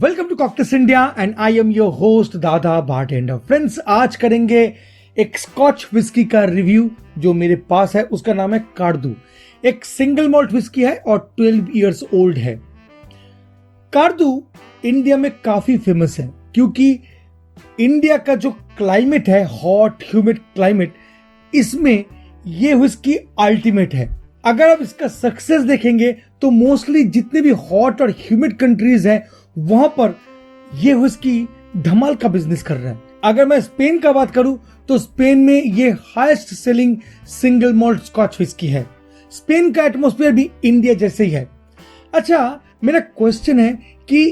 Welcome to cocktails India and I am your host Dada bartender. Friends, आज करेंगे एक scotch whisky का review जो मेरे पास है। उसका नाम है कार्दू। एक सिंगल मॉल्ट विस्की है और 12 इयर्स ओल्ड है। कार्दू इंडिया में काफी फेमस है क्योंकि इंडिया का जो क्लाइमेट है, हॉट ह्यूमिड क्लाइमेट, इसमें ये विस्की अल्टीमेट है। अगर आप इसका सक्सेस देखेंगे तो मोस्टली जितने भी हॉट और ह्यूमिड कंट्रीज हैं वहां पर ये विस्की धमाल का बिजनेस कर रहा है। अगर मैं स्पेन का बात करूं तो स्पेन में ये highest selling single malt scotch whisky है। स्पेन का एटमॉस्फेयर भी इंडिया जैसे ही है। अच्छा, मेरा क्वेश्चन है कि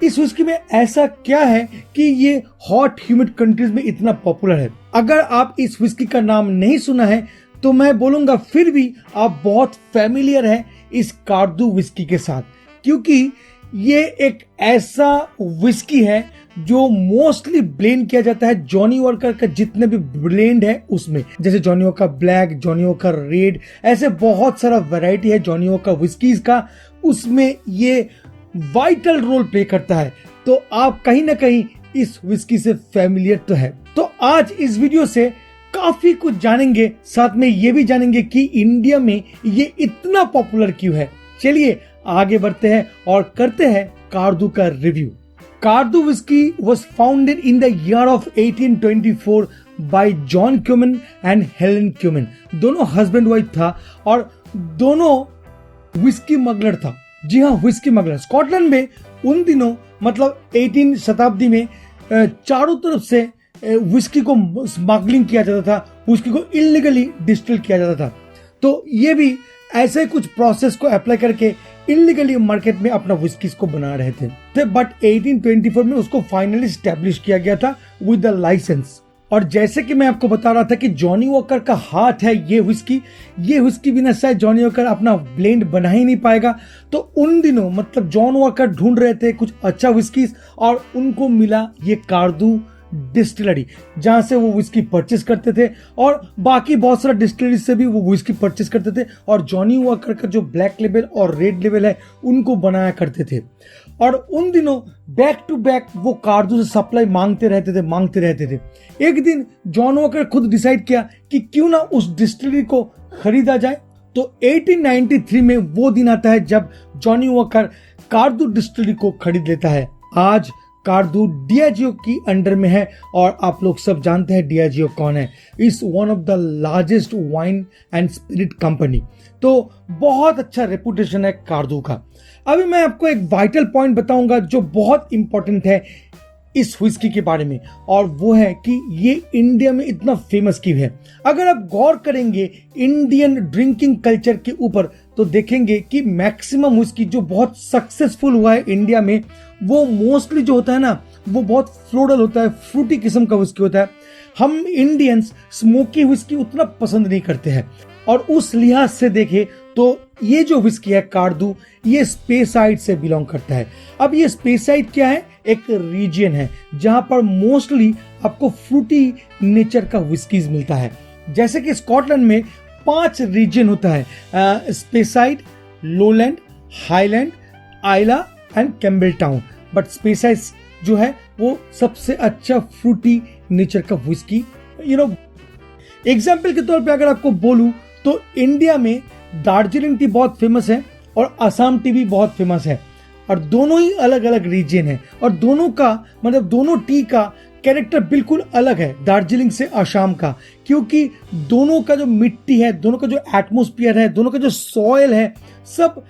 इस विस्की में ऐसा क्या है कि ये हॉट ह्यूमिड कंट्रीज में इतना पॉपुलर है। अगर आप इस विस्की का नाम नहीं सुना है तो मैं बोलूंगा फिर भी आप बहुत फैमिलियर है इस कार्दू विस्की के साथ, क्योंकि ये एक ऐसा विस्की है जो मोस्टली ब्लेंड किया जाता है जॉनी वॉकर का जितने भी ब्लेंड है उसमें, जैसे Johnny walker black, Johnny walker red, ऐसे बहुत सारा वैरायटी है जॉनी वॉकर विस्कीज का। उसमें ये वाइटल रोल प्ले करता है। तो आप कहीं ना कहीं इस विस्की से फैमिलियर तो है। तो आज इस वीडियो से काफी कुछ जानेंगे, साथ में ये भी जानेंगे कि इंडिया में ये इतना पॉपुलर क्यों है। चलिए आगे बढ़ते हैं और करते हैं कार्दू का review. Cardhu whisky was founded in the year of 1824 by John Cumming and Helen Cumming. दोनों हस्बैंड वाइफ था और दोनों विस्की मगलर था। जी हाँ, विस्की मगलर। स्कॉटलैंड में उन दिनों मतलब 18 शताब्दी में चारों तरफ से विस्की को स्मगलिंग किया जाता था, विस्की को इलीगली डिस्टिल किया जाता था। तो ये भी ऐसे कुछ प्रोसेस को अप्लाई करके इलीगली मार्केट में अपना विस्कीज को बना रहे थे। बट 1824 में उसको फाइनली स्टैब्लिश किया गया था विद द लाइसेंस। और जैसे कि मैं आपको बता रहा था कि जॉनी वॉकर का हाथ है ये विस्की बिना शायद जॉनी वॉकर अपना ब्लेंड बना ही नहीं पाएगा। तो उन दिनों मतलब जॉन वॉकर ढूंढ रहे थे कुछ अच्छा विस्कीज और उनको मिला ये कार्दू डिस्टिलरी, जहां से वो विस्की परचेस करते थे और बाकी बहुत सारा डिस्टिलरी से भी वो विस्की परचेस करते थे और जॉनी वॉकर का जो ब्लैक लेबल और रेड लेबल है उनको बनाया करते थे। और उन दिनों बैक टू बैक वो कार्दू से सप्लाई मांगते रहते थे। एक दिन जॉन वॉकर खुद डिसाइड किया कि क्यों ना उस डिस्टिलरी को खरीदा जाए। तो 1893 में वो दिन आता है जब जॉनी वॉकर कार्दू डिस्टिलरी को खरीद लेता है। आज कार्दू डियाजियो की अंडर में है और आप लोग सब जानते हैं डियाजियो कौन है। Is one of the largest wine and spirit company. तो बहुत अच्छा रेपुटेशन है कार्दू का। अभी मैं आपको एक वाइटल पॉइंट बताऊंगा जो बहुत इंपॉर्टेंट है इस विस्की के बारे में, और वो है कि ये इंडिया में इतना फेमस क्यों है। अगर आप गौर करेंगे इंडियन ड्रिंकिंग कल्चर के ऊपर तो देखेंगे कि मैक्सिमम विस्की जो बहुत सक्सेसफुल हुआ है इंडिया में वो मोस्टली जो होता है ना वो बहुत फ्लोरल होता है, फ्रूटी किस्म का विस्की होता है। हम इंडियंस स्मोकी विस्की उतना पसंद नहीं करते हैं। और उस लिहाज से देखें तो ये जो विस्की है कार्दू, ये स्पेसाइड से बिलोंग करता है। अब ये स्पेसाइड क्या है? एक रीजन है जहां पर मोस्टली आपको फ्रूटी नेचर का विस्कीज मिलता है। जैसे कि स्कॉटलैंड में 5 रीजन होता है, Speyside, Lowland, Highland, Islay and Campbeltown. But Speyside जो है वो सबसे अच्छा फ्रूटी नेचर का विस्की। एग्जाम्पल के तौर पे अगर आपको बोलूं तो इंडिया में दार्जिलिंग टी बहुत फेमस है और असम टी भी बहुत फेमस है, और दोनों ही अलग अलग रीजन है और दोनों का मतलब दोनों टी का कैरेक्टर बिल्कुल अलग है दार्जिलिंग से असम का, क्योंकि दोनों का जो मिट्टी है, दोनों का जो एटमॉस्फेयर है, दोनों का जो सॉइल है, सब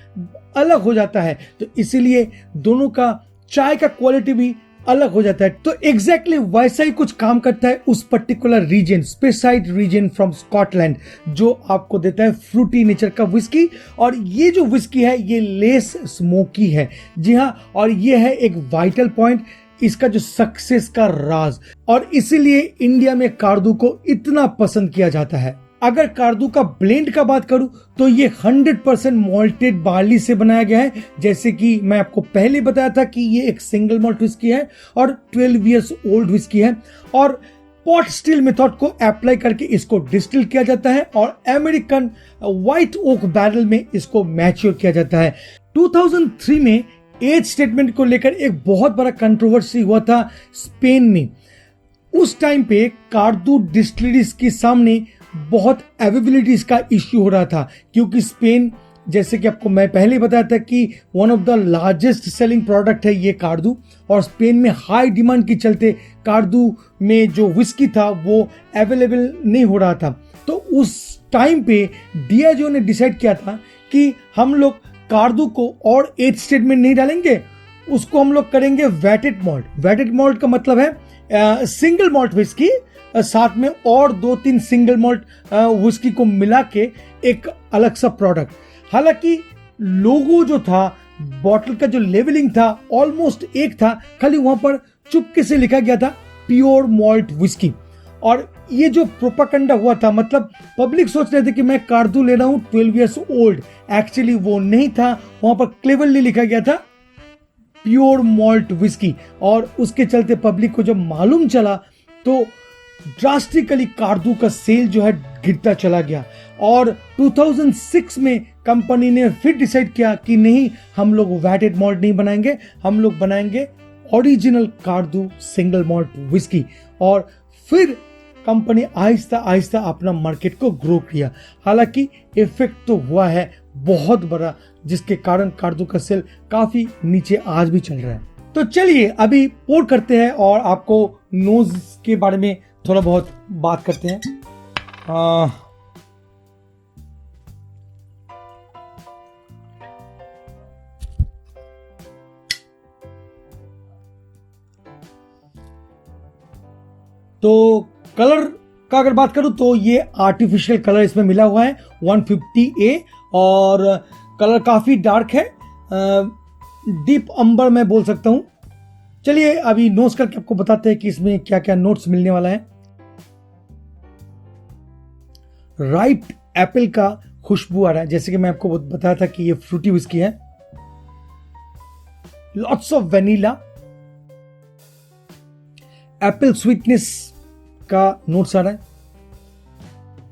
अलग हो जाता है। तो इसीलिए दोनों का चाय का क्वालिटी भी अलग हो जाता है। तो एग्जैक्टली वैसा ही कुछ काम करता है उस particular region, Speyside region from Scotland, जो आपको देता है फ्रूटी नेचर का विस्की। और ये जो विस्की है ये लेस स्मोकी है। जी हाँ, और ये है एक वाइटल पॉइंट इसका जो सक्सेस का राज, और इसीलिए इंडिया में कार्दू को इतना पसंद किया जाता है। अगर कार्दू का ब्लेंड का बात करूं तो ये 100% मॉल्टेड बार्ली से बनाया गया है। जैसे कि मैं आपको पहले बताया था कि ये एक सिंगल मॉल्ट विस्की है और 12 इयर्स ओल्ड विस्की है, और पॉट स्टिल मेथड को अप्लाई करके इसको डिस्टिल किया जाता है और अमेरिकन व्हाइट ओक बैरल में इसको मैच्योर किया जाता है। 2003 में एज स्टेटमेंट को लेकर एक बहुत बड़ा कंट्रोवर्सी हुआ था स्पेन में। उस टाइम पे कार्दू डिस्टिलरीज के सामने बहुत अवेलेबिलिटीज का इश्यू हो रहा था, क्योंकि स्पेन, जैसे कि आपको मैं पहले बताया था कि one of the largest selling product है ये कार्दू, और स्पेन में हाई डिमांड के चलते कार्दू में जो विस्की था वो अवेलेबल नहीं हो रहा था। तो उस टाइम पे डियाजो ने डिसाइड किया था कि हम लोग कार्दू को और एज स्टेटमेंट नहीं डालेंगे, उसको हम लोग करेंगे वेटेड मॉल्ट। वेटेड मॉल्ट का मतलब है सिंगल मॉल्ट विस्की, साथ में और 2-3 सिंगल मॉल्ट विस्की को मिला के एक अलग सा प्रोडक्ट। हालांकि लोगो जो था, बॉटल का जो लेवलिंग था ऑलमोस्ट एक था, खाली वहां पर चुपके से लिखा गया था प्योर मॉल्ट विस्की। और ये जो प्रोपागेंडा हुआ था, मतलब पब्लिक सोच रहे थे कि मैं कार्दू ले रहा हूं 12 इयर्स ओल्ड, एक्चुअली वो नहीं था, वहां पर क्लेवरली लिखा गया था प्योर मॉल्ट विस्की। और उसके चलते पब्लिक को जब मालूम चला तो ड्रास्टिकली कार्दू का सेल जो है गिरता चला गया। और 2006 में कंपनी ने फिर डिसाइड किया कि नहीं, हम लोग वेटेड मॉल्ट नहीं बनाएंगे, हम लोग बनाएंगे ओरिजिनल कार्दू सिंगल मॉल्ट विस्की। और फिर कंपनी आहिस्ता आहिस्ता अपना मार्केट को ग्रो किया। हालांकि इफेक्ट तो हुआ है बहुत बड़ा, जिसके कारण कार्दू का सेल काफी नीचे आज भी चल रहा है। तो चलिए अभी पोर करते हैं और आपको नोज के बारे में थोड़ा बहुत बात करते हैं। तो कलर का अगर बात करूं तो ये आर्टिफिशियल कलर इसमें मिला हुआ है 150A, और कलर काफी डार्क है, डीप अंबर मैं बोल सकता हूं। चलिए अभी नोट्स करके आपको बताते हैं कि इसमें क्या क्या नोट्स मिलने वाला है। राइप एप्पल का खुशबू आ रहा है, जैसे कि मैं आपको बताया था कि ये फ्रूटी विस्की है। Lots of vanilla, Apple sweetness का नोट्स आ रहा है,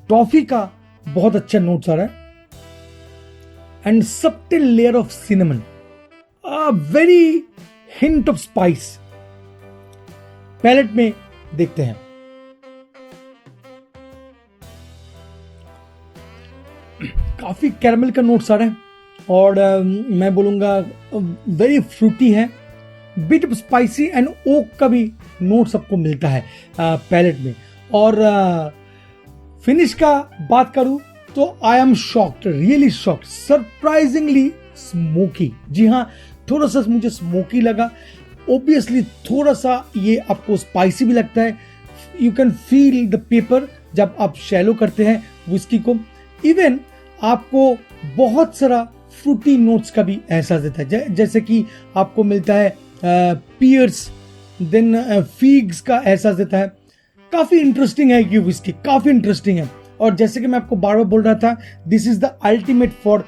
टॉफी का बहुत अच्छा नोट्स आ रहा है, and subtle layer of cinnamon, a very hint of spice. Palate में देखते हैं। काफी कैरमल का नोट्स आ रहा है, और मैं बोलूंगा वेरी फ्रूटी है, bit of spicy and oak का भी नोट्स आपको मिलता है पैलेट में। और फिनिश का बात करूं तो I am shocked, really shocked, surprisingly smoky. जी हाँ, थोड़ा सा मुझे स्मोकी लगा। ऑब्वियसली थोड़ा सा ये आपको स्पाइसी भी लगता है। You can feel the paper जब आप शैलो करते हैं विस्की को। इवन आपको बहुत सारा फ्रूटी नोट्स का भी एहसास देता है, जैसे कि आपको मिलता है पियर्स, देन फिग्स का एहसास देता है। काफी इंटरेस्टिंग है ये विस्की, काफी इंटरेस्टिंग है। और जैसे कि मैं आपको बार बार बोल रहा था, this is the ultimate for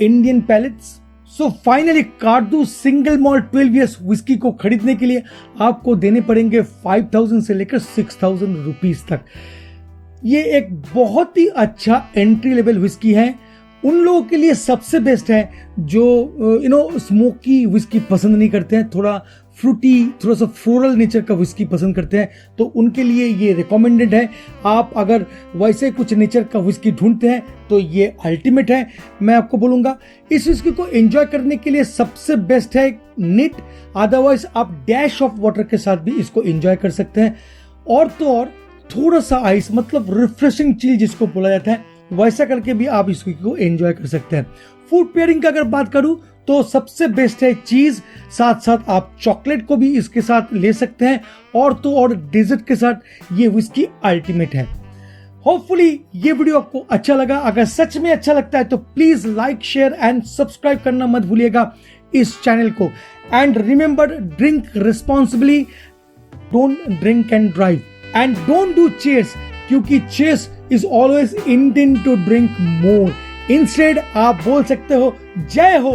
Indian palates. So finally Cardhu single malt 12 years whisky को खरीदने के लिए आपको देने पड़ेंगे 5000 से लेकर 6000 रुपीज तक। ये एक बहुत ही अच्छा एंट्री लेवल विस्की है। उन लोगों के लिए सबसे बेस्ट है जो स्मोकी विस्की पसंद नहीं करते हैं, थोड़ा फ्रूटी, थोड़ा सा फ्लोरल नेचर का विस्की पसंद करते हैं, तो उनके लिए ये रिकमेंडेड है। आप अगर वैसे कुछ नेचर का विस्की ढूंढते हैं तो ये अल्टीमेट है। मैं आपको बोलूंगा इस विस्की को एंजॉय करने के लिए सबसे बेस्ट है निट, अदरवाइज आप डैश ऑफ वाटर के साथ भी इसको एंजॉय कर सकते हैं। और तो और थोड़ा सा आइस, मतलब रिफ्रेशिंग चिल जिसको बोला जाता है, वैसा करके भी आप इसको एंजॉय कर सकते हैं। फूड पेयरिंग का अगर बात करूं तो सबसे बेस्ट है चीज, साथ साथ आप चॉकलेट को भी इसके साथ ले सकते हैं, और तो और डेजर्ट के साथ ये विस्की अल्टीमेट है। होपफुली ये वीडियो आपको अच्छा लगा। अगर सच में अच्छा लगता है तो please like, share and subscribe करना मत भूलिएगा इस चैनल को। And remember, drink responsibly, don't drink and drive, and don't do chairs, क्योंकि chairs is always intend to drink more. Instead आप बोल सकते हो जय हो।